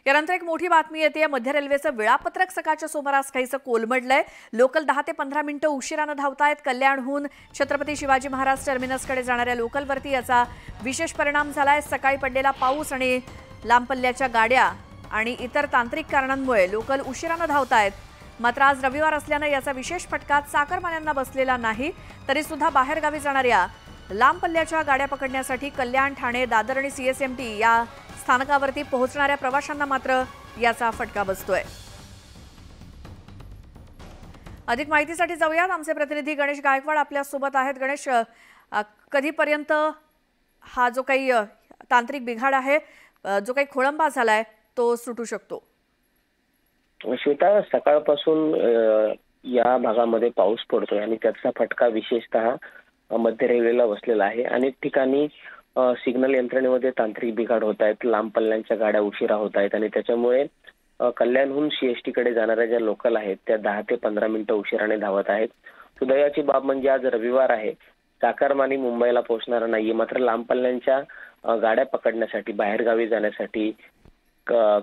यानंतर एक मोठी बातमी येते। मध्य रेल्वेचं वेळापत्रक सकाळच्या सुमारास काहीसं कोलमडलंय। लोकल 10 ते 15 मिनिटं उशिराने धावतायत। कल्याणहून छत्रपती शिवाजी महाराज टर्मिनसकडे जाणाऱ्या लोकलवरती याचा विशेष परिणाम झालाय। सकाळी पडलेला पाऊस आणि लांब पल्ल्याच्या गाड्या आणि इतर तांत्रिक कारणांमुळे लोकल उशिराने धावतायत। मात्र आज रविवार असल्याने याचा विशेष फटका चाकरमान्यांना बसलेला नाही। तरी सुद्धा बाहेरगावी जाणाऱ्या लांब पल्ल्याच्या गाड्या पकडण्यासाठी कल्याण, ठाणे, दादर आणि सीएसएमटी या स्थानकावरती पोहोचणाऱ्या प्रवाशांना मात्र याचा फटका बसतोय। अधिक माहितीसाठी जाऊयात। आमचे प्रतिनिधी गणेश गायकवाड आपल्या सोबत आहेत। गणेश, कधीपर्यंत हा जो काही तांत्रिक बिघाड आहे, जो काही खोळंबा झालाय, तो सुटू शकतो? श्वेता, सकाळपासून या भागामध्ये पाऊस पडतोय आणि त्याचा फटका विशेषतः मध्य रेल्वेला बसलेला आहे। अनेक ठिकाणी सिग्नल यंत्रणेमध्ये तांत्रिक बिघाड होत आहेत, लांब पल्ल्यांच्या गाड्या उशिरा होत आहेत आणि त्याच्यामुळे कल्याणहून सीएसटी कडे जाणाऱ्या ज्या लोकल आहेत त्या 10 ते 15 मिनिटं उशिराने धावत आहेत। सुदैवाची बाब म्हणजे आज रविवार आहे, चाकरमानी मुंबईला पोहोचणार नाहीये। मात्र लांब पल्ल्यांच्या गाड्या पकडण्यासाठी, बाहेरगावी जाण्यासाठी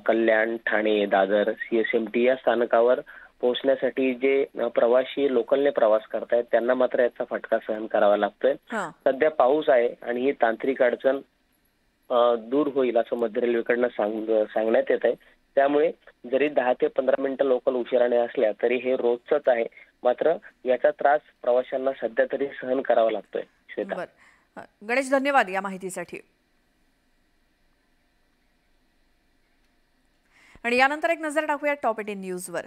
कल्याण, ठाणे, दादर, सीएसएमटी या स्थानकावर पोहोचण्यासाठी जे प्रवासी लोकलने प्रवास करतायत त्यांना मात्र याचा फटका सहन करावा लागतोय। सध्या पाऊस आहे आणि ही तांत्रिक अडचण दूर होईल असं मध्य रेल्वेकडनं सांगण्यात येत आहे। त्यामुळे जरी 10 ते 15 मिनिटं लोकल उशिराने असल्या तरी हे रोजच आहे। मात्र याचा त्रास प्रवाशांना सध्या तरी सहन करावा लागतोय। श्वेता, गणेश, धन्यवाद या माहितीसाठी। आणि यानंतर एक नजर टाकूया टॉप 18 न्यूजवर।